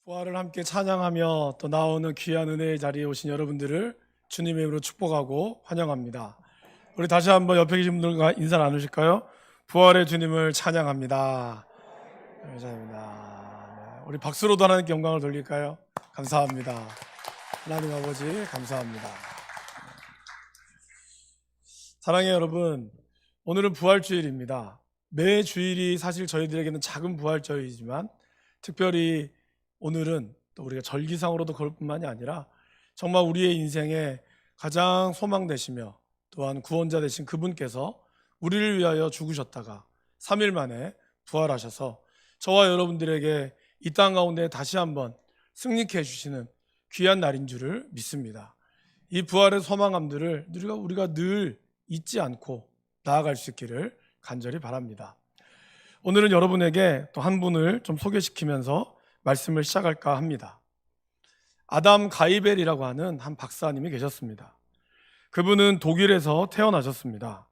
부활을 함께 찬양하며 또 나오는 귀한 은혜의 자리에 오신 여러분들을 주님의 이름으로 축복하고 환영합니다. 우리 다시 한번 옆에 계신 분들과 인사 나누실까요? 부활의 주님을 찬양합니다. 감사합니다. 우리 박수로도 하나님께 영광을 돌릴까요? 감사합니다. 하나님 아버지 감사합니다. 사랑해요 여러분, 오늘은 부활주일입니다. 매 주일이 사실 저희들에게는 작은 부활절이지만 특별히 오늘은 또 우리가 절기상으로도 그럴 뿐만이 아니라 정말 우리의 인생에 가장 소망되시며 또한 구원자 되신 그분께서 우리를 위하여 죽으셨다가 3일 만에 부활하셔서 저와 여러분들에게 이 땅 가운데 다시 한번 승리케 해주시는 귀한 날인 줄을 믿습니다. 이 부활의 소망함들을 우리가 늘 잊지 않고 나아갈 수 있기를 간절히 바랍니다. 오늘은 여러분에게 또 한 분을 좀 소개시키면서 말씀을 시작할까 합니다. 아담 가이벨이라고 하는 한 박사님이 계셨습니다. 그분은 독일에서 태어나셨습니다.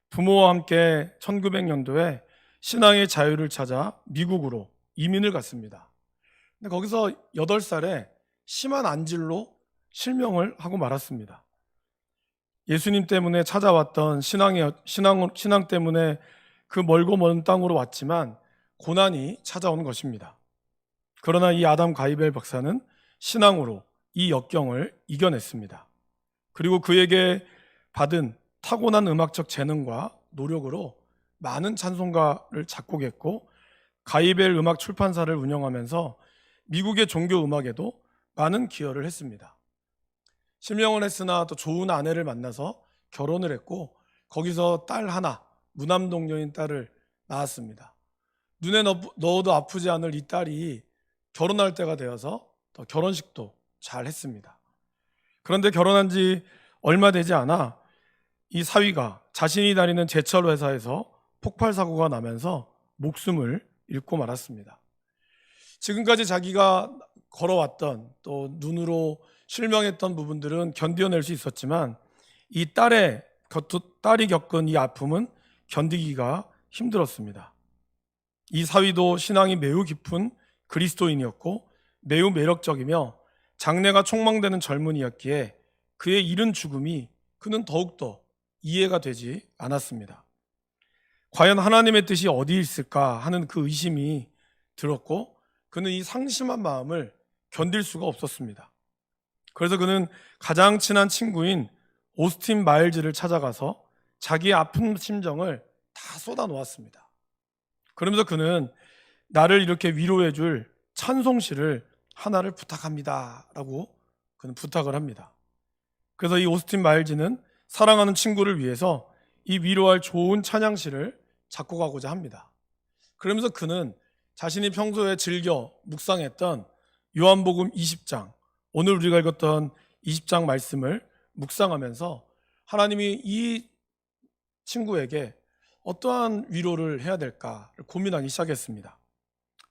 부모와 함께 1900년도에 신앙의 자유를 찾아 미국으로 이민을 갔습니다. 근데 거기서 8살에 심한 안질로 실명을 하고 말았습니다. 예수님 때문에 찾아왔던 신앙 때문에 그 멀고 먼 땅으로 왔지만 고난이 찾아오는 것입니다. 그러나 이 아담 가이벨 박사는 신앙으로 이 역경을 이겨냈습니다. 그리고 그에게 받은 타고난 음악적 재능과 노력으로 많은 찬송가를 작곡했고 가이벨 음악 출판사를 운영하면서 미국의 종교 음악에도 많은 기여를 했습니다. 실명을 했으나 또 좋은 아내를 만나서 결혼을 했고 거기서 딸 하나, 무남동녀인 딸을 낳았습니다. 눈에 넣어도 아프지 않을 이 딸이 결혼할 때가 되어서 또 결혼식도 잘 했습니다. 그런데 결혼한 지 얼마 되지 않아 이 사위가 자신이 다니는 제철 회사에서 폭발 사고가 나면서 목숨을 잃고 말았습니다. 지금까지 자기가 걸어왔던 또 눈으로 실명했던 부분들은 견뎌낼 수 있었지만 이 딸이 겪은 이 아픔은 견디기가 힘들었습니다. 이 사위도 신앙이 매우 깊은 그리스도인이었고 매우 매력적이며 장래가 촉망되는 젊은이였기에 그의 이른 죽음이 그는 더욱더 이해가 되지 않았습니다. 과연 하나님의 뜻이 어디 있을까 하는 그 의심이 들었고 그는 이 상심한 마음을 견딜 수가 없었습니다. 그래서 그는 가장 친한 친구인 오스틴 마일즈를 찾아가서 자기의 아픈 심정을 다 쏟아 놓았습니다. 그러면서 그는 나를 이렇게 위로해 줄 찬송시를 하나를 부탁합니다 라고 그는 부탁을 합니다. 그래서 이 오스틴 마일즈는 사랑하는 친구를 위해서 이 위로할 좋은 찬양시를 작곡하고자 합니다. 그러면서 그는 자신이 평소에 즐겨 묵상했던 요한복음 20장, 오늘 우리가 읽었던 20장 말씀을 묵상하면서 하나님이 이 친구에게 어떠한 위로를 해야 될까를 고민하기 시작했습니다.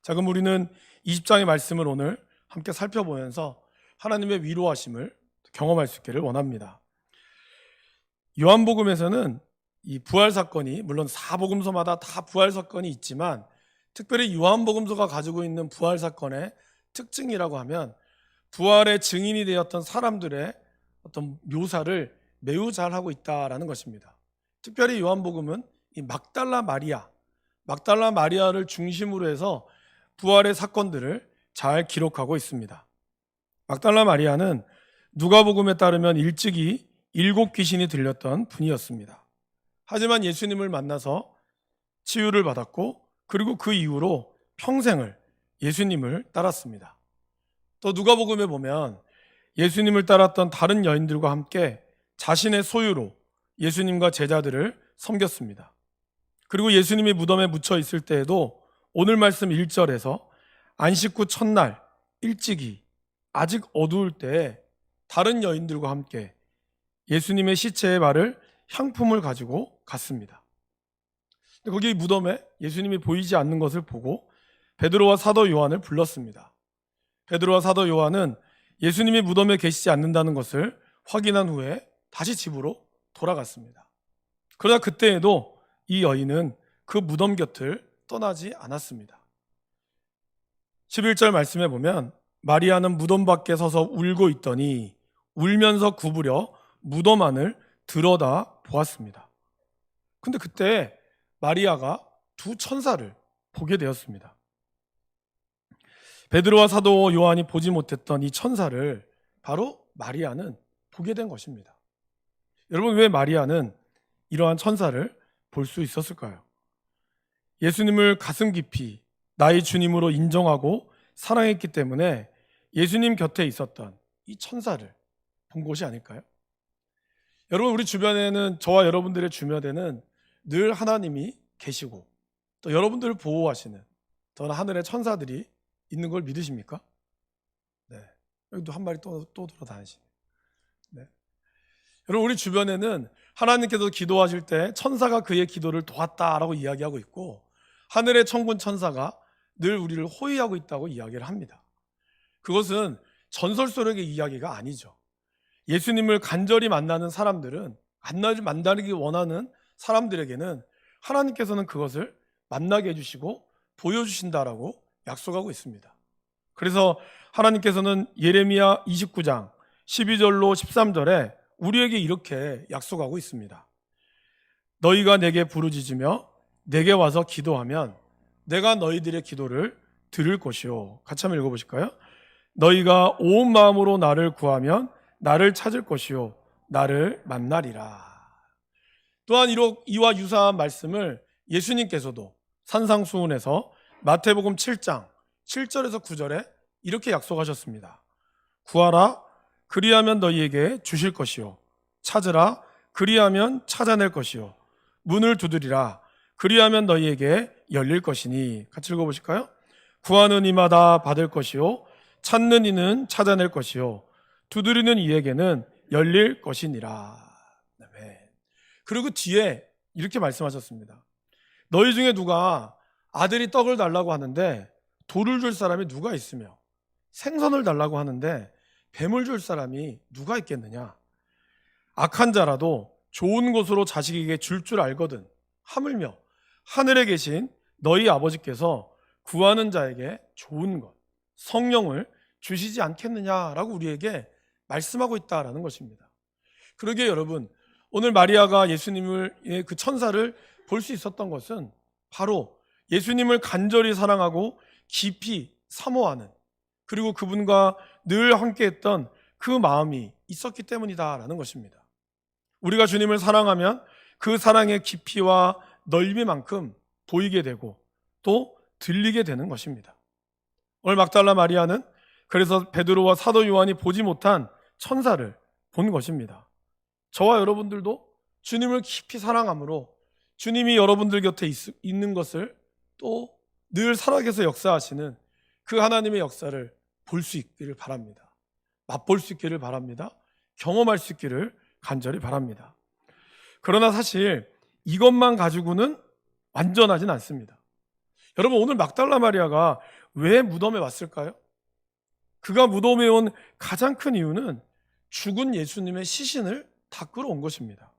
자, 그럼 우리는 20장의 말씀을 오늘 함께 살펴보면서 하나님의 위로하심을 경험할 수 있기를 원합니다. 요한복음에서는 이 부활 사건이 물론 4복음서마다 다 부활 사건이 있지만 특별히 요한복음서가 가지고 있는 부활 사건의 특징이라고 하면 부활의 증인이 되었던 사람들의 어떤 묘사를 매우 잘 하고 있다라는 것입니다. 특별히 요한복음은 이 막달라 마리아를 중심으로 해서 부활의 사건들을 잘 기록하고 있습니다. 막달라 마리아는 누가복음에 따르면 일찍이 7 귀신이 들렸던 분이었습니다. 하지만 예수님을 만나서 치유를 받았고 그리고 그 이후로 평생을 예수님을 따랐습니다. 또 누가복음에 보면 예수님을 따랐던 다른 여인들과 함께 자신의 소유로 예수님과 제자들을 섬겼습니다. 그리고 예수님이 무덤에 묻혀 있을 때에도 오늘 말씀 1절에서 안식 후 첫날 일찍이 아직 어두울 때에 다른 여인들과 함께 예수님의 시체의 발을 향품을 가지고 갔습니다. 거기 무덤에 예수님이 보이지 않는 것을 보고 베드로와 사도 요한을 불렀습니다. 베드로와 사도 요한은 예수님이 무덤에 계시지 않는다는 것을 확인한 후에 다시 집으로 돌아갔습니다. 그러나 그때에도 이 여인은 그 무덤 곁을 떠나지 않았습니다. 11절 말씀에 보면 마리아는 무덤 밖에 서서 울고 있더니 울면서 구부려 무덤 안을 들여다 보았습니다. 근데 그때 마리아가 두 천사를 보게 되었습니다. 베드로와 사도 요한이 보지 못했던 이 천사를 바로 마리아는 보게 된 것입니다. 여러분, 왜 마리아는 이러한 천사를 볼 수 있었을까요? 예수님을 가슴 깊이 나의 주님으로 인정하고 사랑했기 때문에 예수님 곁에 있었던 이 천사를 본 것이 아닐까요? 여러분, 우리 주변에는, 저와 여러분들의 주변에는 늘 하나님이 계시고 또 여러분들을 보호하시는 또 하늘의 천사들이 있는 걸 믿으십니까? 네. 여기도 한 마리 또 돌아다니시네. 네. 여러분, 우리 주변에는 하나님께서 기도하실 때 천사가 그의 기도를 도왔다라고 이야기하고 있고, 하늘의 천군 천사가 늘 우리를 호위하고 있다고 이야기를 합니다. 그것은 전설 속의 이야기가 아니죠. 예수님을 간절히 만나는 사람들은, 만나기 원하는 사람들에게는 하나님께서는 그것을 만나게 해주시고 보여주신다라고 약속하고 있습니다. 그래서 하나님께서는 예레미야 29장 12절로 13절에 우리에게 이렇게 약속하고 있습니다. 너희가 내게 부르짖으며 내게 와서 기도하면 내가 너희들의 기도를 들을 것이요. 같이 한번 읽어보실까요? 너희가 온 마음으로 나를 구하면 나를 찾을 것이요 나를 만나리라. 또한 이와 유사한 말씀을 예수님께서도 산상수훈에서 마태복음 7장 7절에서 9절에 이렇게 약속하셨습니다. 구하라 그리하면 너희에게 주실 것이요 찾으라 그리하면 찾아낼 것이요 문을 두드리라 그리하면 너희에게 열릴 것이니. 같이 읽어보실까요? 구하는 이마다 받을 것이요 찾는 이는 찾아낼 것이요 두드리는 이에게는 열릴 것이니라. 네. 그리고 뒤에 이렇게 말씀하셨습니다. 너희 중에 누가 아들이 떡을 달라고 하는데 돌을 줄 사람이 누가 있으며 생선을 달라고 하는데 뱀을 줄 사람이 누가 있겠느냐. 악한 자라도 좋은 것으로 자식에게 줄 알거든 하물며 하늘에 계신 너희 아버지께서 구하는 자에게 좋은 것 성령을 주시지 않겠느냐라고 우리에게 말씀하고 있다라는 것입니다. 그러게 여러분, 오늘 마리아가 예수님을, 그 천사를 볼 수 있었던 것은 바로 예수님을 간절히 사랑하고 깊이 사모하는, 그리고 그분과 늘 함께했던 그 마음이 있었기 때문이다라는 것입니다. 우리가 주님을 사랑하면 그 사랑의 깊이와 넓이만큼 보이게 되고 또 들리게 되는 것입니다. 오늘 막달라 마리아는 그래서 베드로와 사도 요한이 보지 못한 천사를 본 것입니다. 저와 여러분들도 주님을 깊이 사랑함으로 주님이 여러분들 곁에 있는 것을 또 늘 살아계서 역사하시는 그 하나님의 역사를 볼 수 있기를 바랍니다. 맛볼 수 있기를 바랍니다. 경험할 수 있기를 간절히 바랍니다. 그러나 사실 이것만 가지고는 완전하진 않습니다. 여러분, 오늘 막달라 마리아가 왜 무덤에 왔을까요? 그가 무덤에 온 가장 큰 이유는 죽은 예수님의 시신을 닦으러 온 것입니다.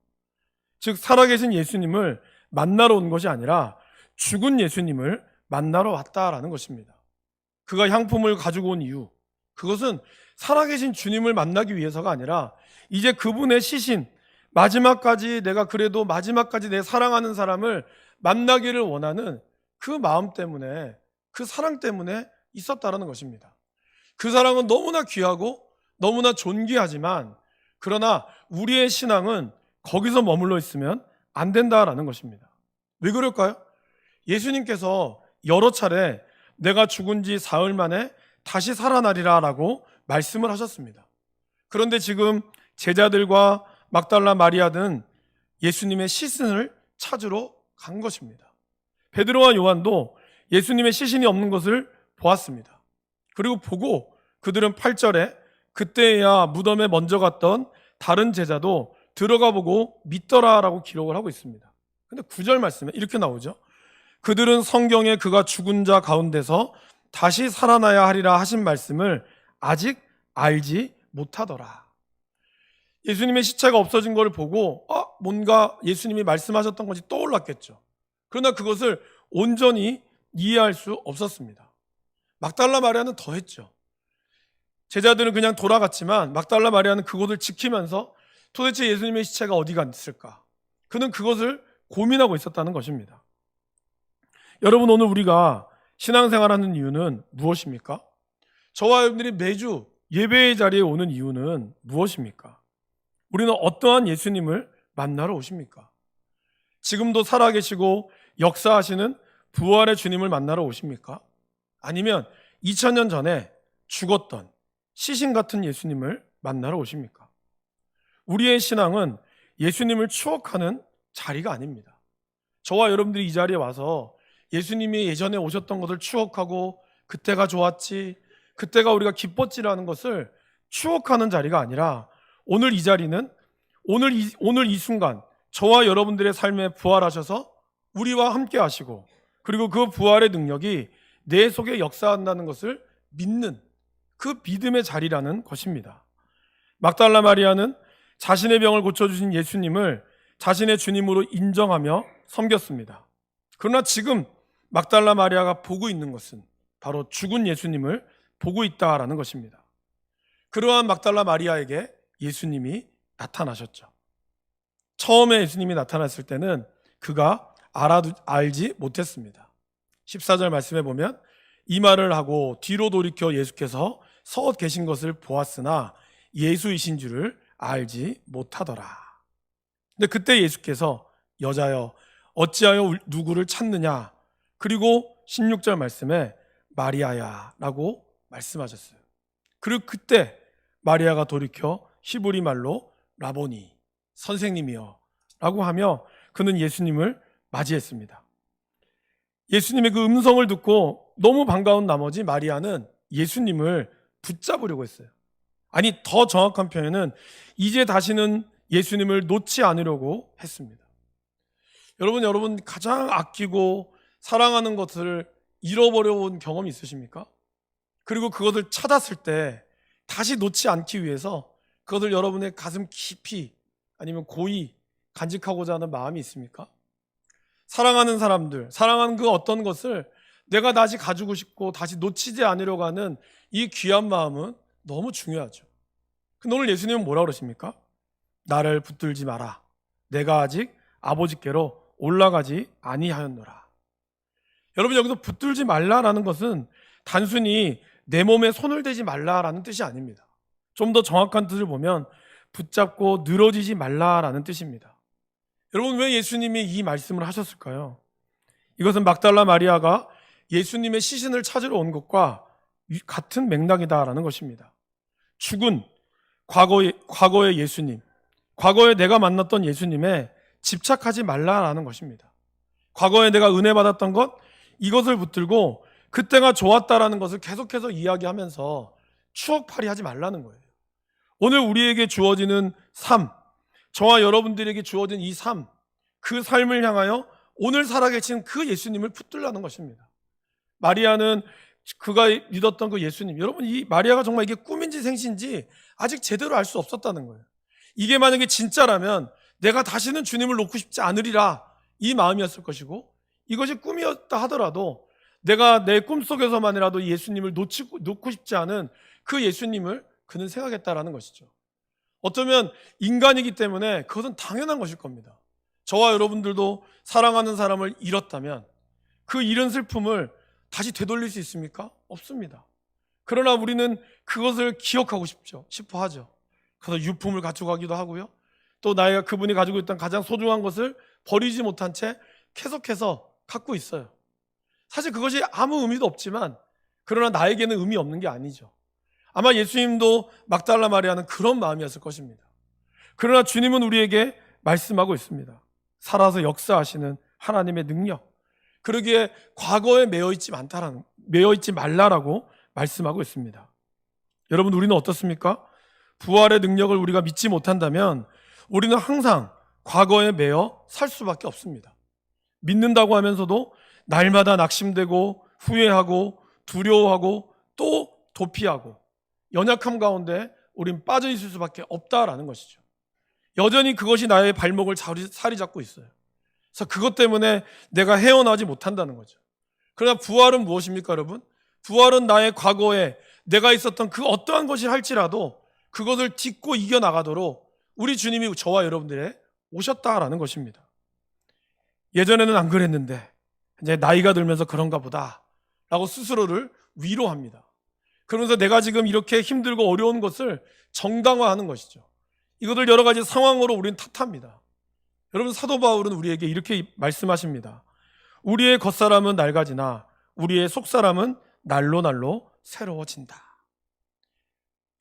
즉 살아계신 예수님을 만나러 온 것이 아니라 죽은 예수님을 만나러 왔다라는 것입니다. 그가 향품을 가지고 온 이유, 그것은 살아계신 주님을 만나기 위해서가 아니라 이제 그분의 시신, 마지막까지 내가 그래도 마지막까지 내 사랑하는 사람을 만나기를 원하는 그 마음 때문에, 그 사랑 때문에 있었다라는 것입니다. 그 사랑은 너무나 귀하고 너무나 존귀하지만, 그러나 우리의 신앙은 거기서 머물러 있으면 안 된다라는 것입니다. 왜 그럴까요? 예수님께서 여러 차례 내가 죽은 지 사흘 만에 다시 살아나리라 라고 말씀을 하셨습니다. 그런데 지금 제자들과 막달라 마리아 등 예수님의 시신을 찾으러 간 것입니다. 베드로와 요한도 예수님의 시신이 없는 것을 보았습니다. 그리고 보고 그들은 8절에 그때야 무덤에 먼저 갔던 다른 제자도 들어가 보고 믿더라라고 기록을 하고 있습니다. 근데 9절 말씀에 이렇게 나오죠. 그들은 성경에 그가 죽은 자 가운데서 다시 살아나야 하리라 하신 말씀을 아직 알지 못하더라. 예수님의 시체가 없어진 걸 보고 뭔가 예수님이 말씀하셨던 것이 떠올랐겠죠. 그러나 그것을 온전히 이해할 수 없었습니다. 막달라 마리아는 더 했죠. 제자들은 그냥 돌아갔지만 막달라 마리아는 그곳을 지키면서 도대체 예수님의 시체가 어디가 있을까? 그는 그것을 고민하고 있었다는 것입니다. 여러분, 오늘 우리가 신앙생활하는 이유는 무엇입니까? 저와 여러분들이 매주 예배의 자리에 오는 이유는 무엇입니까? 우리는 어떠한 예수님을 만나러 오십니까? 지금도 살아계시고 역사하시는 부활의 주님을 만나러 오십니까? 아니면 2000년 전에 죽었던 시신 같은 예수님을 만나러 오십니까? 우리의 신앙은 예수님을 추억하는 자리가 아닙니다. 저와 여러분들이 이 자리에 와서 예수님이 예전에 오셨던 것을 추억하고 그때가 좋았지, 그때가 우리가 기뻤지라는 것을 추억하는 자리가 아니라 오늘 이 자리는 오늘 이 순간 저와 여러분들의 삶에 부활하셔서 우리와 함께 하시고 그리고 그 부활의 능력이 내 속에 역사한다는 것을 믿는 그 믿음의 자리라는 것입니다. 막달라 마리아는 자신의 병을 고쳐주신 예수님을 자신의 주님으로 인정하며 섬겼습니다. 그러나 지금 막달라 마리아가 보고 있는 것은 바로 죽은 예수님을 보고 있다라는 것입니다. 그러한 막달라 마리아에게 예수님이 나타나셨죠. 처음에 예수님이 나타났을 때는 그가 알지 못했습니다. 14절 말씀에 보면 이 말을 하고 뒤로 돌이켜 예수께서 서 계신 것을 보았으나 예수이신 줄을 알지 못하더라. 근데 그때 예수께서 여자여 어찌하여 누구를 찾느냐? 그리고 16절 말씀에 마리아야 라고 말씀하셨어요. 그리고 그때 마리아가 돌이켜 히브리 말로 라보니 선생님이여 라고 하며 그는 예수님을 맞이했습니다. 예수님의 그 음성을 듣고 너무 반가운 나머지 마리아는 예수님을 붙잡으려고 했어요. 아니, 더 정확한 표현은 이제 다시는 예수님을 놓지 않으려고 했습니다. 여러분 가장 아끼고 사랑하는 것을 잃어버려온 경험이 있으십니까? 그리고 그것을 찾았을 때 다시 놓지 않기 위해서 그것을 여러분의 가슴 깊이 아니면 고이 간직하고자 하는 마음이 있습니까? 사랑하는 사람들, 사랑하는 그 어떤 것을 내가 다시 가지고 싶고 다시 놓치지 않으려고 하는 이 귀한 마음은 너무 중요하죠. 근데 오늘 예수님은 뭐라 그러십니까? 나를 붙들지 마라. 내가 아직 아버지께로 올라가지 아니하였노라. 여러분, 여기서 붙들지 말라라는 것은 단순히 내 몸에 손을 대지 말라라는 뜻이 아닙니다. 좀 더 정확한 뜻을 보면 붙잡고 늘어지지 말라라는 뜻입니다. 여러분, 왜 예수님이 이 말씀을 하셨을까요? 이것은 막달라 마리아가 예수님의 시신을 찾으러 온 것과 같은 맥락이다라는 것입니다. 죽은 과거의 예수님, 과거에 내가 만났던 예수님에 집착하지 말라라는 것입니다. 과거에 내가 은혜 받았던 것, 이것을 붙들고 그때가 좋았다라는 것을 계속해서 이야기하면서 추억팔이 하지 말라는 거예요. 오늘 우리에게 주어지는 삶, 저와 여러분들에게 주어진 이 삶, 그 삶을 향하여 오늘 살아계신 그 예수님을 붙들라는 것입니다. 마리아는 그가 믿었던 그 예수님, 여러분, 이 마리아가 정말 이게 꿈인지 생신지 아직 제대로 알 수 없었다는 거예요. 이게 만약에 진짜라면 내가 다시는 주님을 놓고 싶지 않으리라, 이 마음이었을 것이고, 이것이 꿈이었다 하더라도 내가 내 꿈속에서만이라도 예수님을 놓고 싶지 않은 그 예수님을 그는 생각했다라는 것이죠. 어쩌면 인간이기 때문에 그것은 당연한 것일 겁니다. 저와 여러분들도 사랑하는 사람을 잃었다면 그 잃은 슬픔을 다시 되돌릴 수 있습니까? 없습니다. 그러나 우리는 그것을 기억하고 싶어 하죠. 그래서 유품을 가지고 가기도 하고요. 또 나이가 그분이 가지고 있던 가장 소중한 것을 버리지 못한 채 계속해서 갖고 있어요. 사실 그것이 아무 의미도 없지만 그러나 나에게는 의미 없는 게 아니죠. 아마 예수님도 막달라 마리아는 그런 마음이었을 것입니다. 그러나 주님은 우리에게 말씀하고 있습니다. 살아서 역사하시는 하나님의 능력, 그러기에 과거에 매여있지 말라라고 말씀하고 있습니다. 여러분, 우리는 어떻습니까? 부활의 능력을 우리가 믿지 못한다면 우리는 항상 과거에 매여 살 수밖에 없습니다. 믿는다고 하면서도 날마다 낙심되고 후회하고 두려워하고 또 도피하고 연약함 가운데 우린 빠져 있을 수밖에 없다라는 것이죠. 여전히 그것이 나의 발목을 사리 잡고 있어요. 그래서 그것 때문에 내가 헤어나지 못한다는 거죠. 그러나 부활은 무엇입니까, 여러분? 부활은 나의 과거에 내가 있었던 그 어떠한 것이 할지라도 그것을 딛고 이겨나가도록 우리 주님이 저와 여러분들의 오셨다라는 것입니다. 예전에는 안 그랬는데 이제 나이가 들면서 그런가 보다 라고 스스로를 위로합니다. 그러면서 내가 지금 이렇게 힘들고 어려운 것을 정당화하는 것이죠. 이것을 여러 가지 상황으로 우리는 탓합니다. 여러분, 사도 바울은 우리에게 이렇게 말씀하십니다. 우리의 겉사람은 낡아지나 우리의 속사람은 날로 날로 새로워진다.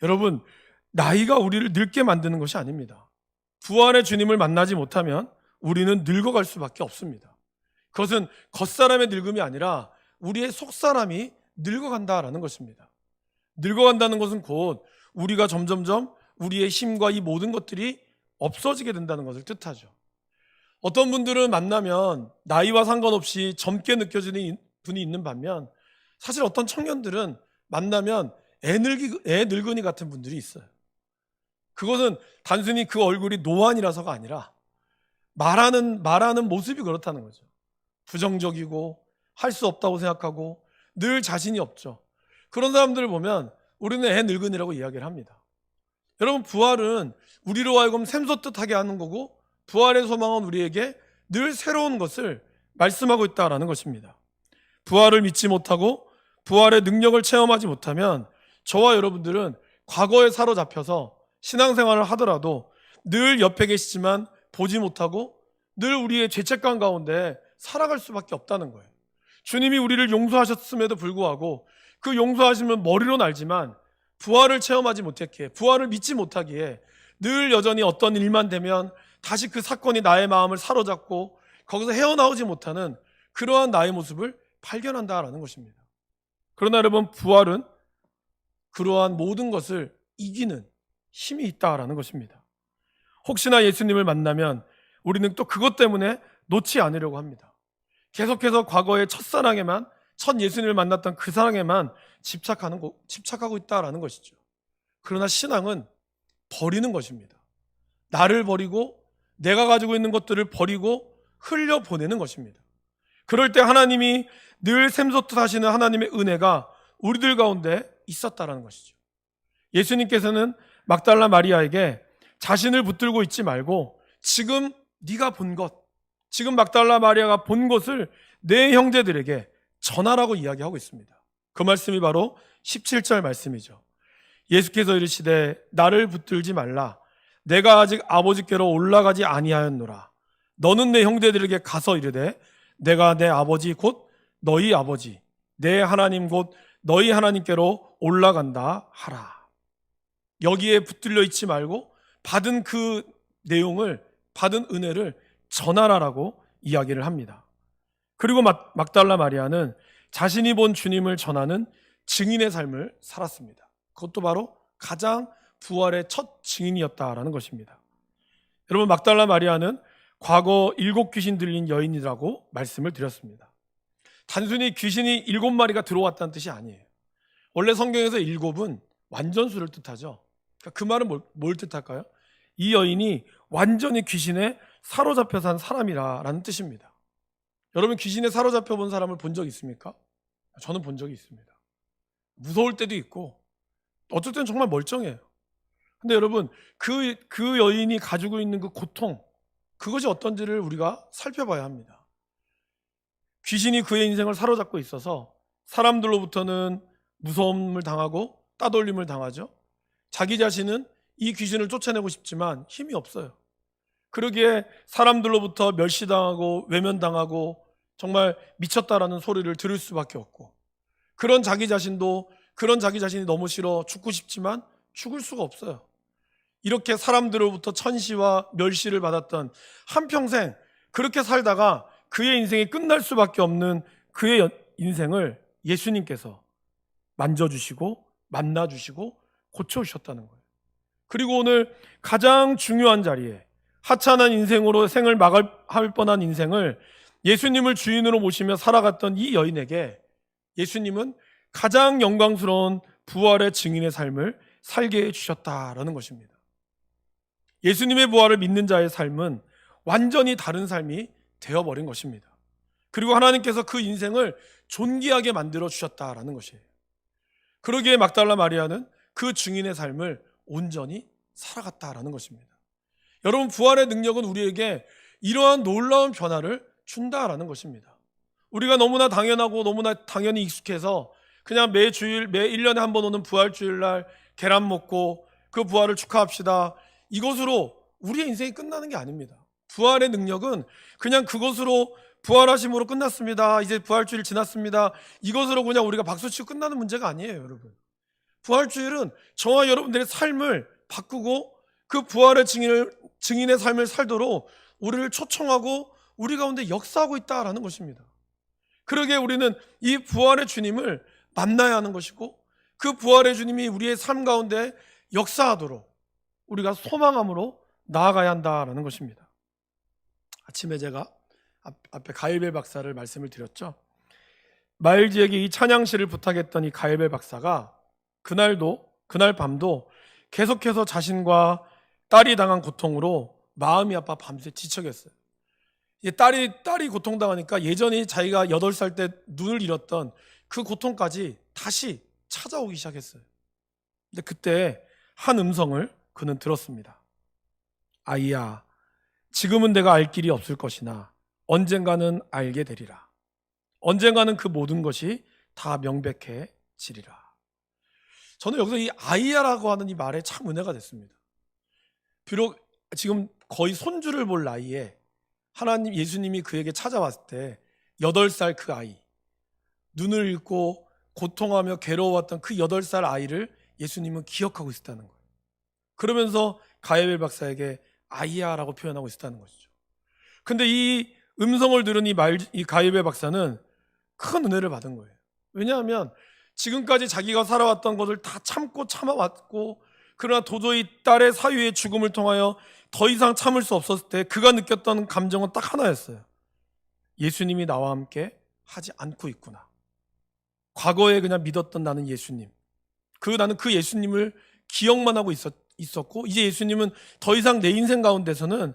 여러분, 나이가 우리를 늙게 만드는 것이 아닙니다. 부활의 주님을 만나지 못하면 우리는 늙어갈 수밖에 없습니다. 그것은 겉사람의 늙음이 아니라 우리의 속사람이 늙어간다라는 것입니다. 늙어간다는 것은 곧 우리가 점점점 우리의 힘과 이 모든 것들이 없어지게 된다는 것을 뜻하죠. 어떤 분들은 만나면 나이와 상관없이 젊게 느껴지는 분이 있는 반면 사실 어떤 청년들은 만나면 애 늙은이 같은 분들이 있어요. 그것은 단순히 그 얼굴이 노안이라서가 아니라 말하는 모습이 그렇다는 거죠. 부정적이고 할 수 없다고 생각하고 늘 자신이 없죠. 그런 사람들을 보면 우리는 애 늙은이라고 이야기를 합니다. 여러분, 부활은 우리로 하여금 샘솟듯하게 하는 거고 부활의 소망은 우리에게 늘 새로운 것을 말씀하고 있다라는 것입니다. 부활을 믿지 못하고 부활의 능력을 체험하지 못하면 저와 여러분들은 과거에 사로잡혀서 신앙생활을 하더라도 늘 옆에 계시지만 보지 못하고 늘 우리의 죄책감 가운데 살아갈 수밖에 없다는 거예요. 주님이 우리를 용서하셨음에도 불구하고 그 용서하심은 머리로는 알지만 부활을 체험하지 못했기에, 부활을 믿지 못하기에 늘 여전히 어떤 일만 되면 다시 그 사건이 나의 마음을 사로잡고 거기서 헤어나오지 못하는 그러한 나의 모습을 발견한다라는 것입니다. 그러나 여러분, 부활은 그러한 모든 것을 이기는 힘이 있다라는 것입니다. 혹시나 예수님을 만나면 우리는 또 그것 때문에 놓지 않으려고 합니다. 계속해서 과거의 첫사랑에만, 첫 예수님을 만났던 그 사랑에만 집착하고 있다라는 것이죠. 그러나 신앙은 버리는 것입니다. 나를 버리고 내가 가지고 있는 것들을 버리고 흘려보내는 것입니다. 그럴 때 하나님이 늘 샘솟듯 하시는 하나님의 은혜가 우리들 가운데 있었다라는 것이죠. 예수님께서는 막달라 마리아에게 자신을 붙들고 있지 말고 지금 네가 본 것, 지금 막달라 마리아가 본 것을 내 형제들에게 전하라고 이야기하고 있습니다. 그 말씀이 바로 17절 말씀이죠. 예수께서 이르시되 나를 붙들지 말라. 내가 아직 아버지께로 올라가지 아니하였노라. 너는 내 형제들에게 가서 이르되 내가 내 아버지 곧 너희 아버지, 내 하나님 곧 너희 하나님께로 올라간다 하라. 여기에 붙들려 있지 말고 받은 그 내용을, 받은 은혜를 전하라라고 이야기를 합니다. 그리고 막달라 마리아는 자신이 본 주님을 전하는 증인의 삶을 살았습니다. 그것도 바로 가장 부활의 첫 증인이었다라는 것입니다. 여러분, 막달라 마리아는 과거 7 귀신 들린 여인이라고 말씀을 드렸습니다. 단순히 귀신이 7마리가 들어왔다는 뜻이 아니에요. 원래 성경에서 7은 완전수를 뜻하죠. 그 말은 뭘 뜻할까요? 이 여인이 완전히 귀신에 사로잡혀 산 사람이라는 뜻입니다. 여러분, 귀신에 사로잡혀 본 사람을 본 적 있습니까? 저는 본 적이 있습니다. 무서울 때도 있고 어쩔 때는 정말 멀쩡해요. 근데 여러분, 그 여인이 가지고 있는 그 고통, 그것이 어떤지를 우리가 살펴봐야 합니다. 귀신이 그의 인생을 사로잡고 있어서 사람들로부터는 무서움을 당하고 따돌림을 당하죠. 자기 자신은 이 귀신을 쫓아내고 싶지만 힘이 없어요. 그러기에 사람들로부터 멸시당하고 외면당하고 정말 미쳤다라는 소리를 들을 수밖에 없고, 그런 자기 자신이 너무 싫어 죽고 싶지만 죽을 수가 없어요. 이렇게 사람들로부터 천시와 멸시를 받았던 한평생 그렇게 살다가 그의 인생이 끝날 수밖에 없는 그의 인생을 예수님께서 만져주시고 만나주시고 고쳐주셨다는 거예요. 그리고 오늘 가장 중요한 자리에 하찮은 인생으로 생을 마감할 뻔한 인생을 예수님을 주인으로 모시며 살아갔던 이 여인에게 예수님은 가장 영광스러운 부활의 증인의 삶을 살게 해주셨다라는 것입니다. 예수님의 부활을 믿는 자의 삶은 완전히 다른 삶이 되어버린 것입니다. 그리고 하나님께서 그 인생을 존귀하게 만들어 주셨다라는 것이에요. 그러기에 막달라 마리아는 그 증인의 삶을 온전히 살아갔다라는 것입니다. 여러분, 부활의 능력은 우리에게 이러한 놀라운 변화를 준다라는 것입니다. 우리가 너무나 당연하고 너무나 당연히 익숙해서 그냥 매 1년에 한 번 오는 부활주일날 계란 먹고 그 부활을 축하합시다, 이것으로 우리의 인생이 끝나는 게 아닙니다. 부활의 능력은 그냥 그것으로, 부활하심으로 끝났습니다, 이제 부활주일 지났습니다, 이것으로 그냥 우리가 박수치고 끝나는 문제가 아니에요. 여러분, 부활주일은 저와 여러분들의 삶을 바꾸고 그 부활의 증인의 삶을 살도록 우리를 초청하고 우리 가운데 역사하고 있다라는 것입니다. 그러기에 우리는 이 부활의 주님을 만나야 하는 것이고, 그 부활의 주님이 우리의 삶 가운데 역사하도록 우리가 소망함으로 나아가야 한다라는 것입니다. 아침에 제가 앞에 가일벨 박사를 말씀을 드렸죠. 마일즈에게 이 찬양시를 부탁했던 이 가일벨 박사가 그날 밤도 계속해서 자신과 딸이 당한 고통으로 마음이 아파 밤새 지쳐겠어요. 딸이 고통당하니까 예전에 자기가 8살 때 눈을 잃었던 그 고통까지 다시 찾아오기 시작했어요. 근데 그때 한 음성을 그는 들었습니다. 아이야, 지금은 내가 알 길이 없을 것이나 언젠가는 알게 되리라. 언젠가는 그 모든 것이 다 명백해지리라. 저는 여기서 이 아이야라고 하는 이 말에 참 은혜가 됐습니다. 비록 지금 거의 손주를 볼 나이에 하나님, 예수님이 그에게 찾아왔을 때 8살 그 아이, 눈을 잃고 고통하며 괴로워왔던 그 8살 아이를 예수님은 기억하고 있었다는 거예요. 그러면서 가일벨 박사에게 아이야라고 표현하고 있었다는 것이죠. 근데 이 음성을 들은 이 가일벨 박사는 큰 은혜를 받은 거예요. 왜냐하면 지금까지 자기가 살아왔던 것을 다 참아왔고, 그러나 도저히 딸의 사위의 죽음을 통하여 더 이상 참을 수 없었을 때 그가 느꼈던 감정은 딱 하나였어요. 예수님이 나와 함께 하지 않고 있구나. 과거에 그냥 믿었던 나는 예수님, 나는 그 예수님을 기억만 하고 있었고, 이제 예수님은 더 이상 내 인생 가운데서는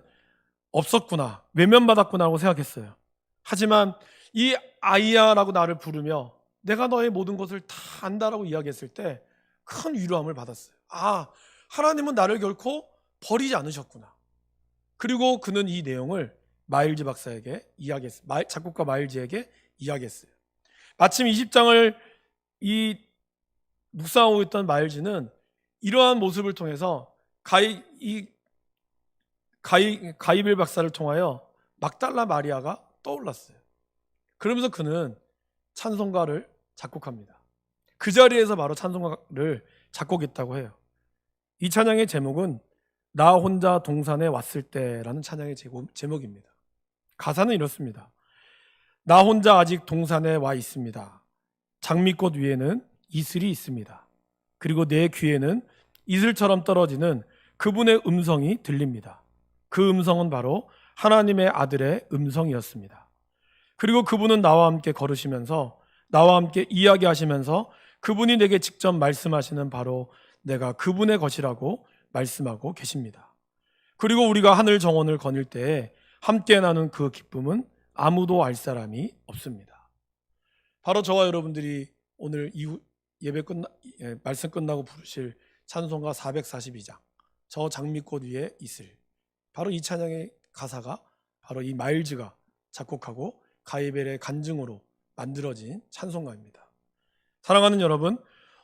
없었구나, 외면받았구나 하고 생각했어요. 하지만 이 아이야라고 나를 부르며 내가 너의 모든 것을 다 안다라고 이야기했을 때 큰 위로함을 받았어요. 아, 하나님은 나를 결코 버리지 않으셨구나. 그리고 그는 이 내용을 마일즈 박사에게 이야기했어요. 작곡가 마일즈에게 이야기했어요. 마침 20장을 묵상하고 있던 마일즈는 이러한 모습을 통해서 가이빌 박사를 통하여 막달라 마리아가 떠올랐어요. 그러면서 그는 찬송가를 작곡합니다. 그 자리에서 바로 찬송가를 작곡했다고 해요. 이 찬양의 제목은 나 혼자 동산에 왔을 때라는 찬양의 제목입니다. 가사는 이렇습니다. 나 혼자 아직 동산에 와 있습니다. 장미꽃 위에는 이슬이 있습니다. 그리고 내 귀에는 이슬처럼 떨어지는 그분의 음성이 들립니다. 그 음성은 바로 하나님의 아들의 음성이었습니다. 그리고 그분은 나와 함께 걸으시면서, 나와 함께 이야기하시면서 그분이 내게 직접 말씀하시는 바로 내가 그분의 것이라고 말씀하고 계십니다. 그리고 우리가 하늘 정원을 거닐 때에 함께 나눈 그 기쁨은 아무도 알 사람이 없습니다. 바로 저와 여러분들이 오늘 이후 말씀 끝나고 부르실 찬송가 442장, 저 장미꽃 위에 이슬, 바로 이 찬양의 가사가 바로 이 마일즈가 작곡하고 가이벨의 간증으로 만들어진 찬송가입니다. 사랑하는 여러분,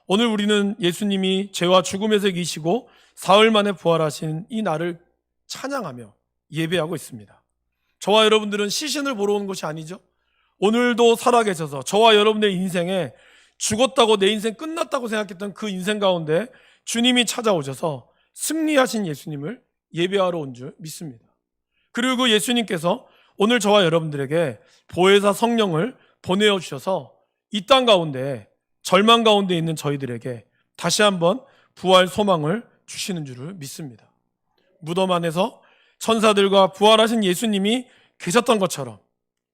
오늘 우리는 예수님이 죄와 죽음에서 이기시고 사흘 만에 부활하신 이 날을 찬양하며 예배하고 있습니다. 저와 여러분들은 시신을 보러 온 것이 아니죠. 오늘도 살아계셔서 저와 여러분의 인생에 죽었다고, 내 인생 끝났다고 생각했던 그 인생 가운데 주님이 찾아오셔서 승리하신 예수님을 예배하러 온 줄 믿습니다. 그리고 예수님께서 오늘 저와 여러분들에게 보혜사 성령을 보내어 주셔서 이 땅 가운데, 절망 가운데 있는 저희들에게 다시 한번 부활 소망을 주시는 줄을 믿습니다. 무덤 안에서 천사들과 부활하신 예수님이 계셨던 것처럼,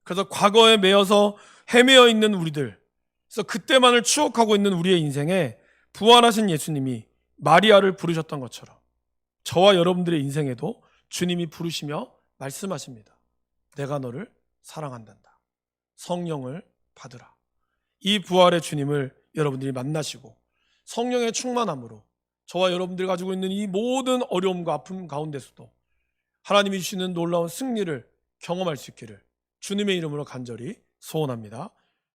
그래서 과거에 매여서 헤매어 있는 우리들, 그래서 그때만을 추억하고 있는 우리의 인생에 부활하신 예수님이 마리아를 부르셨던 것처럼 저와 여러분들의 인생에도 주님이 부르시며 말씀하십니다. 내가 너를 사랑한단다. 성령을 받으라. 이 부활의 주님을 여러분들이 만나시고 성령의 충만함으로 저와 여러분들이 가지고 있는 이 모든 어려움과 아픔 가운데서도 하나님이 주시는 놀라운 승리를 경험할 수 있기를 주님의 이름으로 간절히 소원합니다.